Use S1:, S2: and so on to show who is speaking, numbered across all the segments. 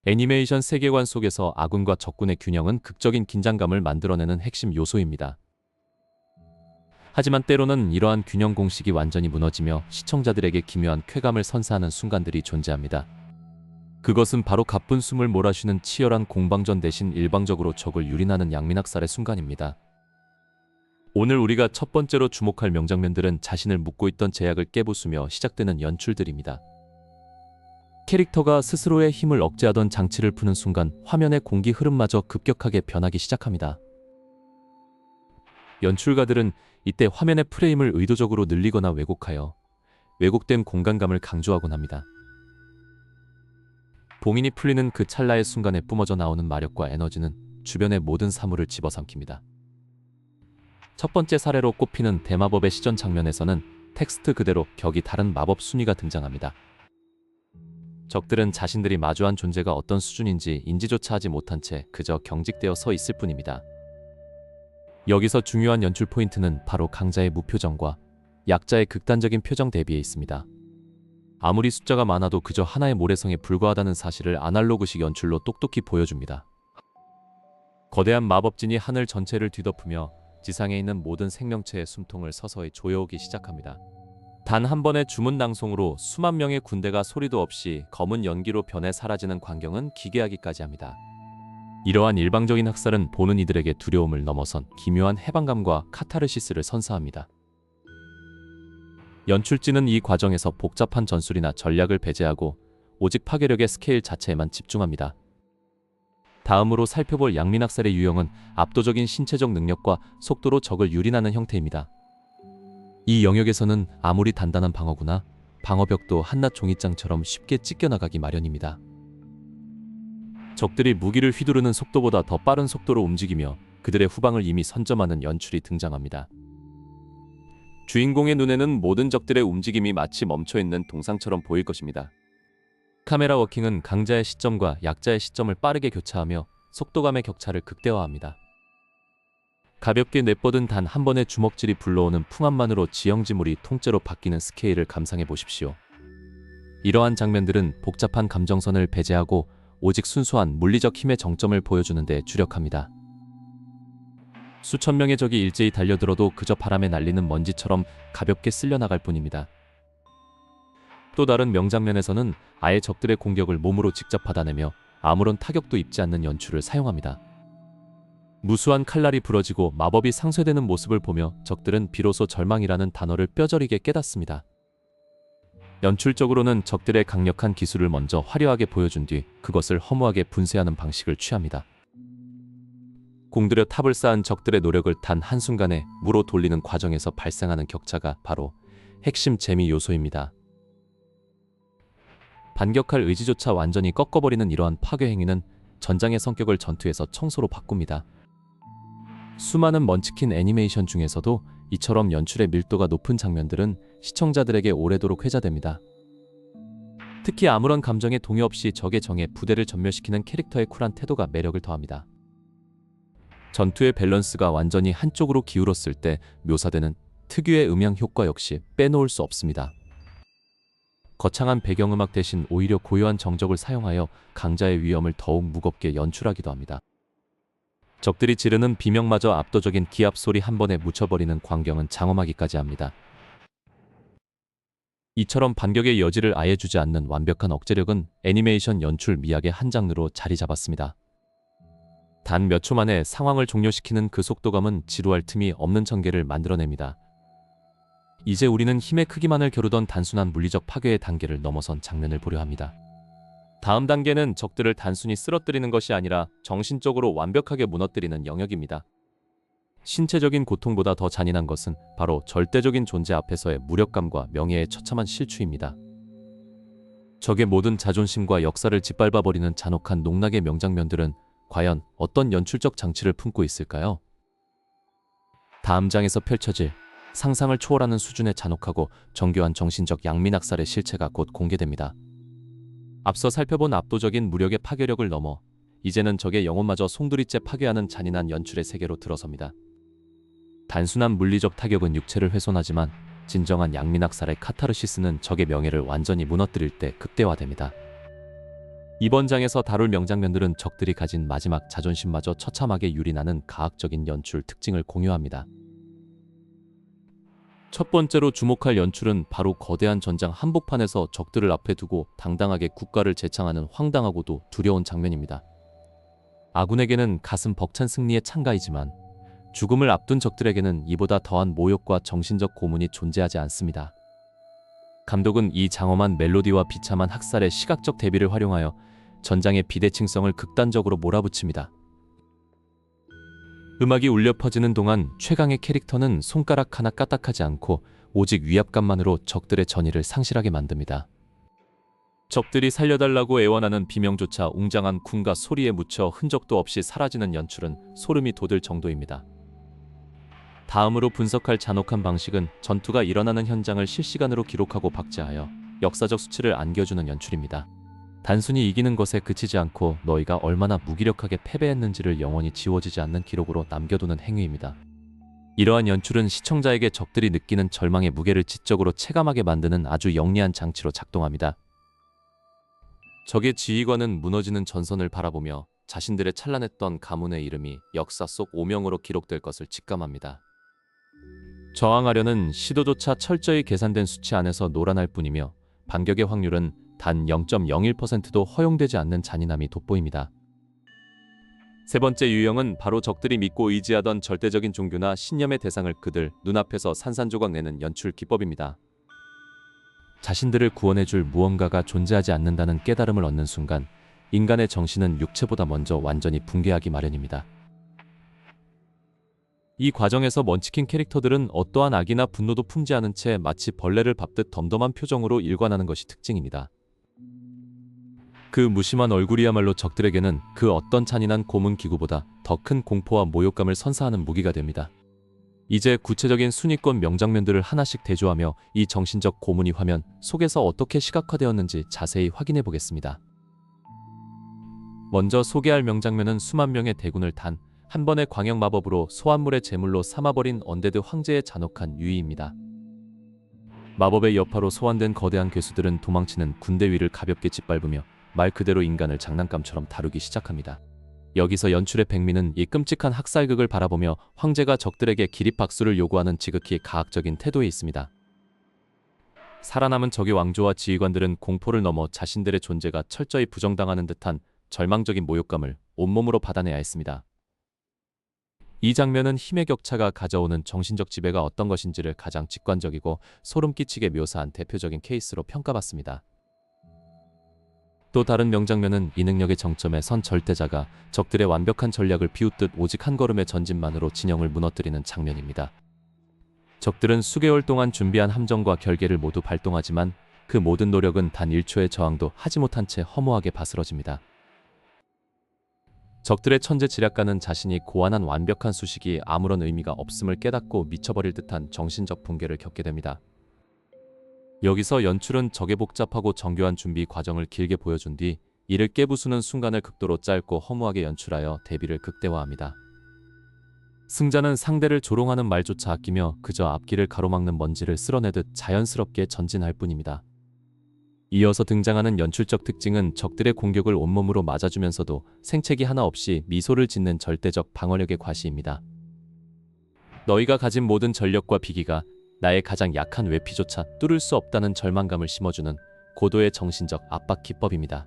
S1: 애니메이션 세계관 속에서 아군과 적군의 균형은 극적인 긴장감을 만들어내는 핵심 요소입니다. 하지만 때로는 이러한 균형 공식이 완전히 무너지며 시청자들에게 기묘한 쾌감을 선사하는 순간들이 존재합니다. 그것은 바로 가쁜 숨을 몰아쉬는 치열한 공방전 대신 일방적으로 적을 유린하는 양민학살의 순간입니다. 오늘 우리가 첫 번째로 주목할 명장면들은 자신을 묶고 있던 제약을 깨부수며 시작되는 연출들입니다. 캐릭터가 스스로의 힘을 억제하던 장치를 푸는 순간 화면의 공기 흐름마저 급격하게 변하기 시작합니다. 연출가들은 이때 화면의 프레임을 의도적으로 늘리거나 왜곡하여 왜곡된 공간감을 강조하곤 합니다. 봉인이 풀리는 그 찰나의 순간에 뿜어져 나오는 마력과 에너지는 주변의 모든 사물을 집어삼킵니다. 첫 번째 사례로 꼽히는 대마법의 시전 장면에서는 텍스트 그대로 격이 다른 마법 순위가 등장합니다. 적들은 자신들이 마주한 존재가 어떤 수준인지 인지조차 하지 못한 채 그저 경직되어 서 있을 뿐입니다. 여기서 중요한 연출 포인트는 바로 강자의 무표정과 약자의 극단적인 표정 대비에 있습니다. 아무리 숫자가 많아도 그저 하나의 모래성에 불과하다는 사실을 아날로그식 연출로 똑똑히 보여줍니다. 거대한 마법진이 하늘 전체를 뒤덮으며 지상에 있는 모든 생명체의 숨통을 서서히 조여오기 시작합니다. 단 한 번의 주문 낭송으로 수만 명의 군대가 소리도 없이 검은 연기로 변해 사라지는 광경은 기괴하기까지 합니다. 이러한 일방적인 학살은 보는 이들에게 두려움을 넘어선 기묘한 해방감과 카타르시스를 선사합니다. 연출진은 이 과정에서 복잡한 전술이나 전략을 배제하고 오직 파괴력의 스케일 자체에만 집중합니다. 다음으로 살펴볼 양민학살의 유형은 압도적인 신체적 능력과 속도로 적을 유린하는 형태입니다. 이 영역에서는 아무리 단단한 방어구나 방어벽도 한낱 종이장처럼 쉽게 찢겨나가기 마련입니다. 적들이 무기를 휘두르는 속도보다 더 빠른 속도로 움직이며 그들의 후방을 이미 선점하는 연출이 등장합니다. 주인공의 눈에는 모든 적들의 움직임이 마치 멈춰있는 동상처럼 보일 것입니다. 카메라 워킹은 강자의 시점과 약자의 시점을 빠르게 교차하며 속도감의 격차를 극대화합니다. 가볍게 내뻗은 단 한 번의 주먹질이 불러오는 풍압만으로 지형지물이 통째로 바뀌는 스케일을 감상해 보십시오. 이러한 장면들은 복잡한 감정선을 배제하고 오직 순수한 물리적 힘의 정점을 보여주는 데 주력합니다. 수천 명의 적이 일제히 달려들어도 그저 바람에 날리는 먼지처럼 가볍게 쓸려나갈 뿐입니다. 또 다른 명장면에서는 아예 적들의 공격을 몸으로 직접 받아내며 아무런 타격도 입지 않는 연출을 사용합니다. 무수한 칼날이 부러지고 마법이 상쇄되는 모습을 보며 적들은 비로소 절망이라는 단어를 뼈저리게 깨닫습니다. 연출적으로는 적들의 강력한 기술을 먼저 화려하게 보여준 뒤 그것을 허무하게 분쇄하는 방식을 취합니다. 공들여 탑을 쌓은 적들의 노력을 단 한순간에 무로 돌리는 과정에서 발생하는 격차가 바로 핵심 재미 요소입니다. 반격할 의지조차 완전히 꺾어버리는 이러한 파괴 행위는 전장의 성격을 전투에서 청소로 바꿉니다. 수많은 먼치킨 애니메이션 중에서도 이처럼 연출의 밀도가 높은 장면들은 시청자들에게 오래도록 회자됩니다. 특히 아무런 감정에 동요 없이 적의 정에 부대를 전멸시키는 캐릭터의 쿨한 태도가 매력을 더합니다. 전투의 밸런스가 완전히 한쪽으로 기울었을 때 묘사되는 특유의 음향 효과 역시 빼놓을 수 없습니다. 거창한 배경음악 대신 오히려 고요한 정적을 사용하여 강자의 위험을 더욱 무겁게 연출하기도 합니다. 적들이 지르는 비명마저 압도적인 기합 소리 한 번에 묻혀버리는 광경은 장엄하기까지 합니다. 이처럼 반격의 여지를 아예 주지 않는 완벽한 억제력은 애니메이션 연출 미학의 한 장르로 자리 잡았습니다. 단 몇 초 만에 상황을 종료시키는 그 속도감은 지루할 틈이 없는 전개를 만들어냅니다. 이제 우리는 힘의 크기만을 겨루던 단순한 물리적 파괴의 단계를 넘어선 장면을 보려 합니다. 다음 단계는 적들을 단순히 쓰러뜨리는 것이 아니라 정신적으로 완벽하게 무너뜨리는 영역입니다. 신체적인 고통보다 더 잔인한 것은 바로 절대적인 존재 앞에서의 무력감과 명예의 처참한 실추입니다. 적의 모든 자존심과 역사를 짓밟아버리는 잔혹한 농락의 명장면들은 과연 어떤 연출적 장치를 품고 있을까요? 다음 장에서 펼쳐질 상상을 초월하는 수준의 잔혹하고 정교한 정신적 양민학살의 실체가 곧 공개됩니다. 앞서 살펴본 압도적인 무력의 파괴력을 넘어 이제는 적의 영혼마저 송두리째 파괴하는 잔인한 연출의 세계로 들어섭니다. 단순한 물리적 타격은 육체를 훼손하지만 진정한 양민학살의 카타르시스는 적의 명예를 완전히 무너뜨릴 때 극대화됩니다. 이번 장에서 다룰 명장면들은 적들이 가진 마지막 자존심마저 처참하게 유린하는 가학적인 연출 특징을 공유합니다. 첫 번째로 주목할 연출은 바로 거대한 전장 한복판에서 적들을 앞에 두고 당당하게 국가를 재창하는 황당하고도 두려운 장면입니다. 아군에게는 가슴 벅찬 승리의 찬가이지만 죽음을 앞둔 적들에게는 이보다 더한 모욕과 정신적 고문이 존재하지 않습니다. 감독은 이 장엄한 멜로디와 비참한 학살의 시각적 대비를 활용하여 전장의 비대칭성을 극단적으로 몰아붙입니다. 음악이 울려 퍼지는 동안 최강의 캐릭터는 손가락 하나 까딱하지 않고 오직 위압감만으로 적들의 전의를 상실하게 만듭니다. 적들이 살려달라고 애원하는 비명조차 웅장한 쿵과 소리에 묻혀 흔적도 없이 사라지는 연출은 소름이 돋을 정도입니다. 다음으로 분석할 잔혹한 방식은 전투가 일어나는 현장을 실시간으로 기록하고 박제하여 역사적 수치를 안겨주는 연출입니다. 단순히 이기는 것에 그치지 않고 너희가 얼마나 무기력하게 패배했는지를 영원히 지워지지 않는 기록으로 남겨두는 행위입니다. 이러한 연출은 시청자에게 적들이 느끼는 절망의 무게를 지적으로 체감하게 만드는 아주 영리한 장치로 작동합니다. 적의 지휘관은 무너지는 전선을 바라보며 자신들의 찬란했던 가문의 이름이 역사 속 오명으로 기록될 것을 직감합니다. 저항하려는 시도조차 철저히 계산된 수치 안에서 놀아날 뿐이며 반격의 확률은 단 0.01%도 허용되지 않는 잔인함이 돋보입니다. 세 번째 유형은 바로 적들이 믿고 의지하던 절대적인 종교나 신념의 대상을 그들 눈앞에서 산산조각 내는 연출 기법입니다. 자신들을 구원해줄 무언가가 존재하지 않는다는 깨달음을 얻는 순간 인간의 정신은 육체보다 먼저 완전히 붕괴하기 마련입니다. 이 과정에서 먼치킨 캐릭터들은 어떠한 악이나 분노도 품지 않은 채 마치 벌레를 밟듯 덤덤한 표정으로 일관하는 것이 특징입니다. 그 무심한 얼굴이야말로 적들에게는 그 어떤 잔인한 고문 기구보다 더 큰 공포와 모욕감을 선사하는 무기가 됩니다. 이제 구체적인 순위권 명장면들을 하나씩 대조하며 이 정신적 고문이 화면 속에서 어떻게 시각화되었는지 자세히 확인해 보겠습니다. 먼저 소개할 명장면은 수만 명의 대군을 단 한 번의 광역 마법으로 소환물의 제물로 삼아버린 언데드 황제의 잔혹한 유의입니다. 마법의 여파로 소환된 거대한 괴수들은 도망치는 군대 위를 가볍게 짓밟으며 말 그대로 인간을 장난감처럼 다루기 시작합니다. 여기서 연출의 백미는 이 끔찍한 학살극을 바라보며 황제가 적들에게 기립박수를 요구하는 지극히 가학적인 태도에 있습니다. 살아남은 적의 왕조와 지휘관들은 공포를 넘어 자신들의 존재가 철저히 부정당하는 듯한 절망적인 모욕감을 온몸으로 받아내야 했습니다. 이 장면은 힘의 격차가 가져오는 정신적 지배가 어떤 것인지를 가장 직관적이고 소름 끼치게 묘사한 대표적인 케이스로 평가받습니다. 또 다른 명장면은 이 능력의 정점에 선 절대자가 적들의 완벽한 전략을 비웃듯 오직 한 걸음의 전진만으로 진영을 무너뜨리는 장면입니다. 적들은 수개월 동안 준비한 함정과 결계를 모두 발동하지만 그 모든 노력은 단 1초의 저항도 하지 못한 채 허무하게 바스러집니다. 적들의 천재 지략가는 자신이 고안한 완벽한 수식이 아무런 의미가 없음을 깨닫고 미쳐버릴 듯한 정신적 붕괴를 겪게 됩니다. 여기서 연출은 적의 복잡하고 정교한 준비 과정을 길게 보여준 뒤 이를 깨부수는 순간을 극도로 짧고 허무하게 연출하여 대비를 극대화합니다. 승자는 상대를 조롱하는 말조차 아끼며 그저 앞길을 가로막는 먼지를 쓸어내듯 자연스럽게 전진할 뿐입니다. 이어서 등장하는 연출적 특징은 적들의 공격을 온몸으로 맞아주면서도 생채기 하나 없이 미소를 짓는 절대적 방어력의 과시입니다. 너희가 가진 모든 전력과 비기가 나의 가장 약한 외피조차 뚫을 수 없다는 절망감을 심어주는 고도의 정신적 압박 기법입니다.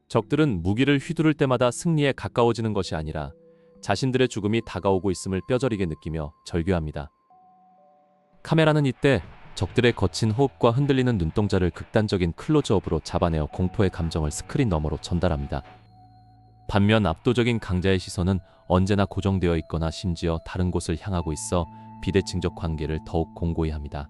S1: 적들은 무기를 휘두를 때마다 승리에 가까워지는 것이 아니라 자신들의 죽음이 다가오고 있음을 뼈저리게 느끼며 절규합니다. 카메라는 이때 적들의 거친 호흡과 흔들리는 눈동자를 극단적인 클로즈업으로 잡아내어 공포의 감정을 스크린 너머로 전달합니다. 반면 압도적인 강자의 시선은 언제나 고정되어 있거나 심지어 다른 곳을 향하고 있어 비대칭적 관계를 더욱 공고히 합니다.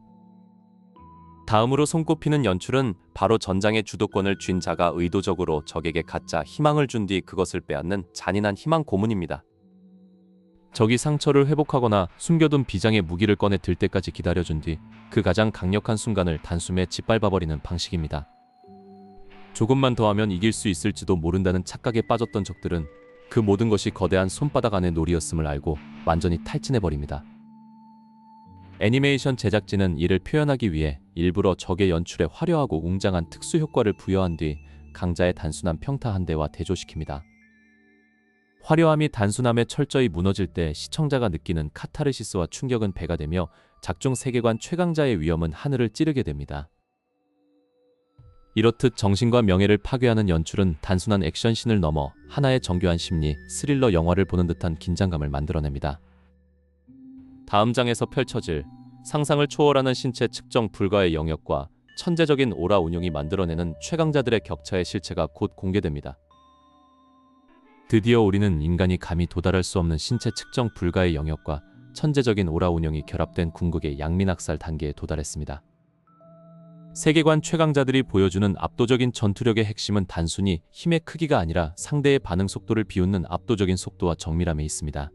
S1: 다음으로 손꼽히는 연출은 바로 전장의 주도권을 쥔 자가 의도적으로 적에게 가짜 희망을 준 뒤 그것을 빼앗는 잔인한 희망 고문입니다. 적이 상처를 회복하거나 숨겨둔 비장의 무기를 꺼내 들 때까지 기다려준 뒤 그 가장 강력한 순간을 단숨에 짓밟아버리는 방식입니다. 조금만 더 하면 이길 수 있을지도 모른다는 착각에 빠졌던 적들은 그 모든 것이 거대한 손바닥 안의 놀이였음을 알고 완전히 탈진해버립니다. 애니메이션 제작진은 이를 표현하기 위해 일부러 적의 연출에 화려하고 웅장한 특수 효과를 부여한 뒤 강자의 단순한 평타 한 대와 대조시킵니다. 화려함이 단순함에 철저히 무너질 때 시청자가 느끼는 카타르시스와 충격은 배가 되며 작중 세계관 최강자의 위험은 하늘을 찌르게 됩니다. 이렇듯 정신과 명예를 파괴하는 연출은 단순한 액션씬을 넘어 하나의 정교한 심리, 스릴러 영화를 보는 듯한 긴장감을 만들어냅니다. 다음 장에서 펼쳐질 상상을 초월하는 신체 측정 불가의 영역과 천재적인 오라 운용이 만들어내는 최강자들의 격차의 실체가 곧 공개됩니다. 드디어 우리는 인간이 감히 도달할 수 없는 신체 측정 불가의 영역과 천재적인 오라 운용이 결합된 궁극의 양민학살 단계에 도달했습니다. 세계관 최강자들이 보여주는 압도적인 전투력의 핵심은 단순히 힘의 크기가 아니라 상대의 반응 속도를 비웃는 압도적인 속도와 정밀함에 있습니다.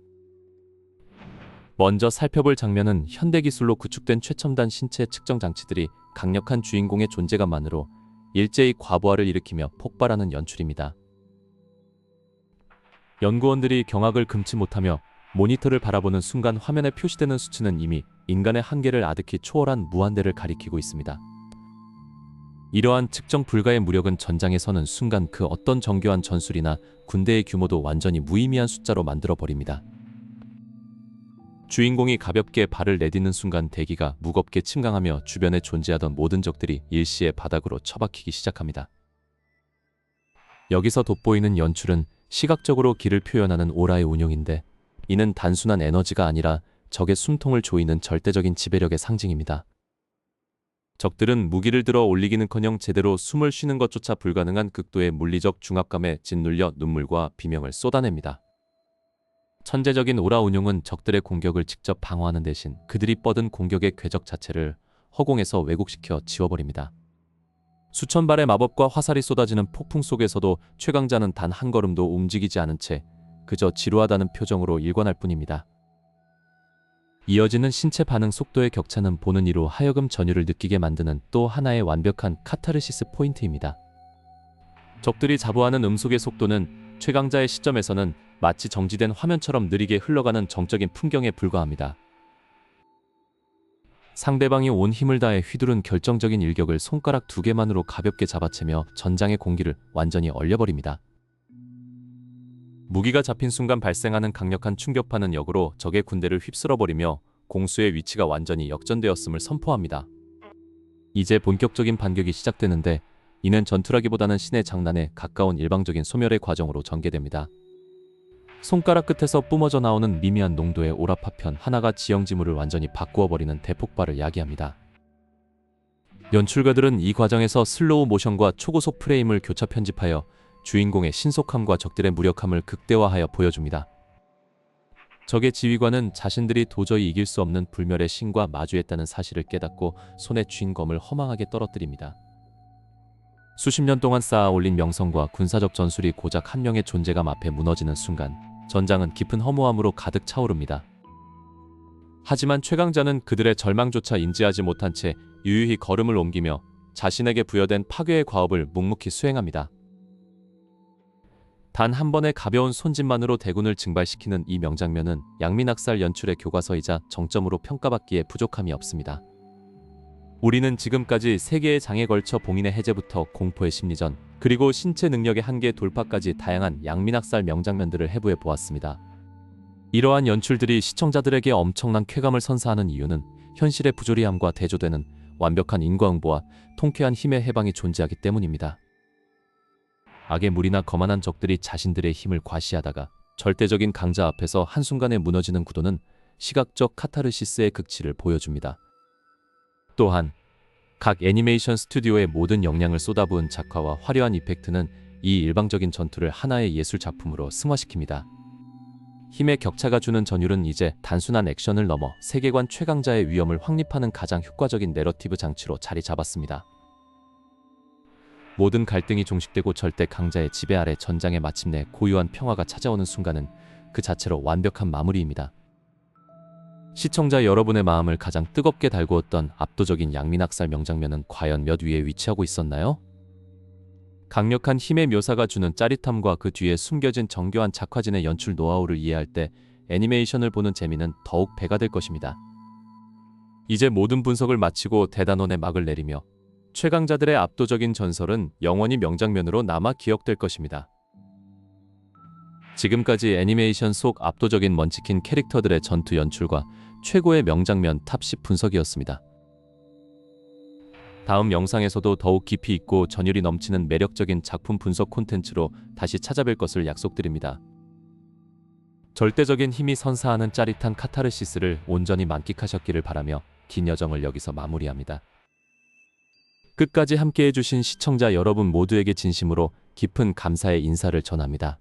S1: 먼저 살펴볼 장면은 현대기술로 구축된 최첨단 신체 측정 장치들이 강력한 주인공의 존재감만으로 일제히 과부하를 일으키며 폭발하는 연출입니다. 연구원들이 경악을 금치 못하며 모니터를 바라보는 순간 화면에 표시되는 수치는 이미 인간의 한계를 아득히 초월한 무한대를 가리키고 있습니다. 이러한 측정 불가의 무력은 전장에 서는 순간 그 어떤 정교한 전술이나 군대의 규모도 완전히 무의미한 숫자로 만들어버립니다. 주인공이 가볍게 발을 내딛는 순간 대기가 무겁게 침강하며 주변에 존재하던 모든 적들이 일시에 바닥으로 처박히기 시작합니다. 여기서 돋보이는 연출은 시각적으로 기를 표현하는 오라의 운용인데 이는 단순한 에너지가 아니라 적의 숨통을 조이는 절대적인 지배력의 상징입니다. 적들은 무기를 들어 올리기는커녕 제대로 숨을 쉬는 것조차 불가능한 극도의 물리적 중압감에 짓눌려 눈물과 비명을 쏟아냅니다. 천재적인 오라 운용은 적들의 공격을 직접 방어하는 대신 그들이 뻗은 공격의 궤적 자체를 허공에서 왜곡시켜 지워버립니다. 수천 발의 마법과 화살이 쏟아지는 폭풍 속에서도 최강자는 단 한 걸음도 움직이지 않은 채 그저 지루하다는 표정으로 일관할 뿐입니다. 이어지는 신체 반응 속도의 격차는 보는 이로 하여금 전율을 느끼게 만드는 또 하나의 완벽한 카타르시스 포인트입니다. 적들이 자부하는 음속의 속도는 최강자의 시점에서는 마치 정지된 화면처럼 느리게 흘러가는 정적인 풍경에 불과합니다. 상대방이 온 힘을 다해 휘두른 결정적인 일격을 손가락 2개만으로 가볍게 잡아채며 전장의 공기를 완전히 얼려버립니다. 무기가 잡힌 순간 발생하는 강력한 충격파는 역으로 적의 군대를 휩쓸어버리며 공수의 위치가 완전히 역전되었음을 선포합니다. 이제 본격적인 반격이 시작되는데 이는 전투라기보다는 신의 장난에 가까운 일방적인 소멸의 과정으로 전개됩니다. 손가락 끝에서 뿜어져 나오는 미미한 농도의 오라 파편 하나가 지형지물을 완전히 바꾸어버리는 대폭발을 야기합니다. 연출가들은 이 과정에서 슬로우 모션과 초고속 프레임을 교차 편집하여 주인공의 신속함과 적들의 무력함을 극대화하여 보여줍니다. 적의 지휘관은 자신들이 도저히 이길 수 없는 불멸의 신과 마주했다는 사실을 깨닫고 손에 쥔 검을 허망하게 떨어뜨립니다. 수십 년 동안 쌓아 올린 명성과 군사적 전술이 고작 한 명의 존재감 앞에 무너지는 순간 전장은 깊은 허무함으로 가득 차오릅니다. 하지만 최강자는 그들의 절망조차 인지하지 못한 채 유유히 걸음을 옮기며 자신에게 부여된 파괴의 과업을 묵묵히 수행합니다. 단 한 번의 가벼운 손짓만으로 대군을 증발시키는 이 명장면은 양민학살 연출의 교과서이자 정점으로 평가받기에 부족함이 없습니다. 우리는 지금까지 3개의 장에 걸쳐 봉인의 해제부터 공포의 심리전, 그리고 신체 능력의 한계 돌파까지 다양한 양민학살 명장면들을 해부해 보았습니다. 이러한 연출들이 시청자들에게 엄청난 쾌감을 선사하는 이유는 현실의 부조리함과 대조되는 완벽한 인과응보와 통쾌한 힘의 해방이 존재하기 때문입니다. 악의 무리나 거만한 적들이 자신들의 힘을 과시하다가 절대적인 강자 앞에서 한순간에 무너지는 구도는 시각적 카타르시스의 극치를 보여줍니다. 또한 각 애니메이션 스튜디오의 모든 역량을 쏟아부은 작화와 화려한 이펙트는 이 일방적인 전투를 하나의 예술 작품으로 승화시킵니다. 힘의 격차가 주는 전율은 이제 단순한 액션을 넘어 세계관 최강자의 위험을 확립하는 가장 효과적인 내러티브 장치로 자리 잡았습니다. 모든 갈등이 종식되고 절대 강자의 지배 아래 전장에 마침내 고유한 평화가 찾아오는 순간은 그 자체로 완벽한 마무리입니다. 시청자 여러분의 마음을 가장 뜨겁게 달구었던 압도적인 양민학살 명장면은 과연 몇 위에 위치하고 있었나요? 강력한 힘의 묘사가 주는 짜릿함과 그 뒤에 숨겨진 정교한 작화진의 연출 노하우를 이해할 때 애니메이션을 보는 재미는 더욱 배가 될 것입니다. 이제 모든 분석을 마치고 대단원의 막을 내리며 최강자들의 압도적인 전설은 영원히 명장면으로 남아 기억될 것입니다. 지금까지 애니메이션 속 압도적인 먼치킨 캐릭터들의 전투 연출과 최고의 명장면 탑 10 분석이었습니다. 다음 영상에서도 더욱 깊이 있고 전율이 넘치는 매력적인 작품 분석 콘텐츠로 다시 찾아뵐 것을 약속드립니다. 절대적인 힘이 선사하는 짜릿한 카타르시스를 온전히 만끽하셨기를 바라며 긴 여정을 여기서 마무리합니다. 끝까지 함께해 주신 시청자 여러분 모두에게 진심으로 깊은 감사의 인사를 전합니다.